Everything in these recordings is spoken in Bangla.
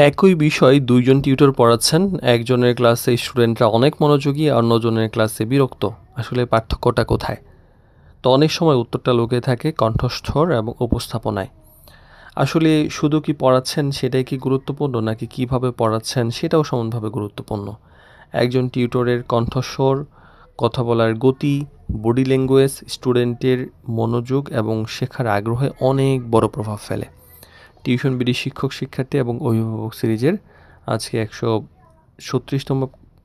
একই বিষয় ২ জন টিউটর পড়াচ্ছেন। একজনের ক্লাসে স্টুডেন্টরা অনেক মনোযোগী, আর অন্যজনের ক্লাসে বিরক্ত। আসলে পার্থক্যটা কোথায়? তো অনেক সময় উত্তরটা লুকিয়ে থাকে কণ্ঠস্বর এবং উপস্থাপনায়। আসলে শুধু কি পড়াচ্ছেন সেটাই কি গুরুত্বপূর্ণ, নাকি কিভাবে পড়াচ্ছেন সেটাও সমানভাবে গুরুত্বপূর্ণ? একজন টিউটরের কণ্ঠস্বর, কথা বলার গতি, বডি ল্যাঙ্গুয়েজ স্টুডেন্টের মনোযোগ এবং শেখার আগ্রহে অনেক বড় প্রভাব ফেলে। টিউশন বিডি শিক্ষক শিক্ষার্থী এবং অভিভাবক সিরিজের আজকে ১৩৬তম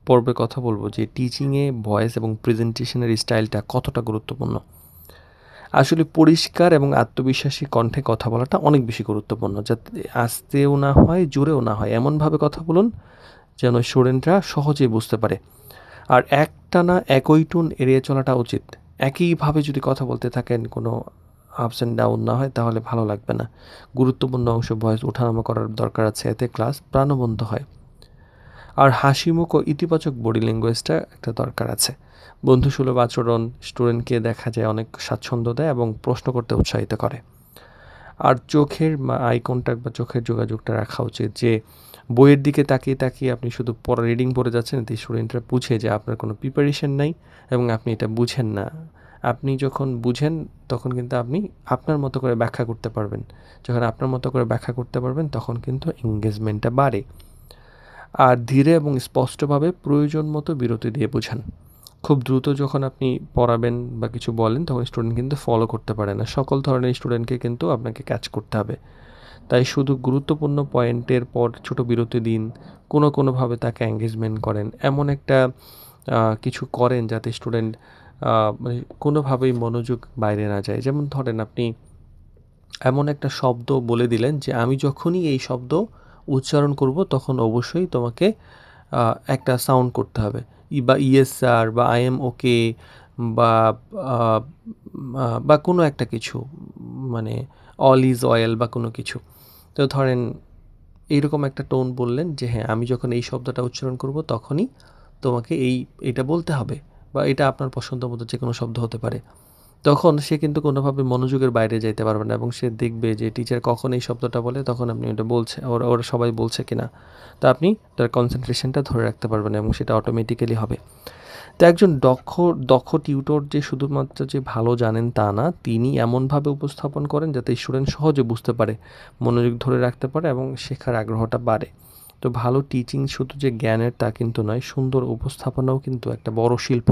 পর্বে কথা বলবো যে টিচিংয়ে ভয়েস এবং প্রেজেন্টেশনের স্টাইলটা কতটা গুরুত্বপূর্ণ। আসলে পরিষ্কার এবং আত্মবিশ্বাসী কণ্ঠে কথা বলাটা অনেক বেশি গুরুত্বপূর্ণ, যাতে আস্তেও না হয় জোরেও না হয়, এমনভাবে কথা বলুন যেন স্টুডেন্টরা সহজেই বুঝতে পারে। আর একটানা একই টোন এড়িয়ে চলাটা উচিত। একইভাবে যদি কথা বলতে থাকেন, কোনো আপস অ্যান্ড ডাউন না হয়, তাহলে ভালো লাগবে না। গুরুত্বপূর্ণ অংশ ভয়েস ওঠানামা করার দরকার আছে, এতে ক্লাস প্রাণবন্ত হয়। আর হাসিমুখ ও ইতিবাচক বডি ল্যাঙ্গুয়েজটা একটা দরকার আছে। বন্ধুসুলভ আচরণ স্টুডেন্টকে দেখা যায় অনেক স্বাচ্ছন্দ্য দেয় এবং প্রশ্ন করতে উৎসাহিত করে। আর চোখের আই কন্ট্যাক্ট বা চোখের যোগাযোগটা রাখা উচিত, যে বইয়ের দিকে তাকিয়ে তাকিয়ে আপনি শুধু রিডিং পড়ে যাচ্ছেন, এতে স্টুডেন্টরা বুঝে যে আপনার কোনো প্রিপারেশন নাই এবং আপনি এটা বুঝেন না। আপনি যখন বুঝেন তখন কিন্তু আপনি আপনার মতো করে ব্যাখ্যা করতে পারবেন। যখন আপনার মতো করে ব্যাখ্যা করতে পারবেন তখন কিন্তু এঙ্গেজমেন্টটা বাড়ে। আর ধীরে এবং স্পষ্টভাবে প্রয়োজন মতো বিরতি দিয়ে বোঝান। খুব দ্রুত যখন আপনি পড়াবেন বা কিছু বলেন তখন স্টুডেন্ট কিন্তু ফলো করতে পারে না। সকল ধরনের স্টুডেন্টকে কিন্তু আপনাকে ক্যাচ করতে হবে। তাই শুধু গুরুত্বপূর্ণ পয়েন্টের পর ছোট বিরতি দিন। কোনোভাবে তাকে এঙ্গেজমেন্ট করেন। এমন একটা কিছু করেন যাতে স্টুডেন্ট মানে কোনোভাবেই মনোযোগ বাইরে না যায়। যেমন ধরেন আপনি এমন একটা শব্দ বলে দিলেন যে, "আমি যখনই এই শব্দ উচ্চারণ করব তখন অবশ্যই তোমাকে একটা সাউন্ড করতে হবে। বা ইয়েস স্যার বা আই এম ওকে বা আ বা কোনো একটা কিছু, মানে অল ইজ ওয়েল বা কোনো কিছু।" তো ধরেন এইরকম একটা টোন বললেন যে, "হ্যাঁ, আমি যখন এই শব্দটা উচ্চারণ করব তখনই তোমাকে এটা বলতে হবে।" বা এটা আপনার পছন্দ মতো যেকোনো শব্দ হতে পারে। তখন সে কিন্তু কোনোভাবে মনোযোগের বাইরে যাইতে পারবে না এবং সে দেখবে যে টিচার কখন এই শব্দটা বলে তখন আপনি ওটা বলছে, ওরা সবাই বলছে কিনা। তো আপনি তার কনসেন্ট্রেশনটা ধরে রাখতে পারবেন এবং সেটা অটোমেটিক্যালি হবে। তো একজন দক্ষ টিউটর যে শুধুমাত্র যে ভালো জানেন তা না, তিনি এমনভাবে উপস্থাপন করেন যাতে স্টুডেন্ট সহজে বুঝতে পারে, মনোযোগ ধরে রাখতে পারে এবং শেখার আগ্রহটা বাড়ে। তো ভালো টিচিং শুধু যে জ্ঞানের তা কিন্তু নয়, সুন্দর উপস্থাপনাও কিন্তু একটা বড় শিল্প।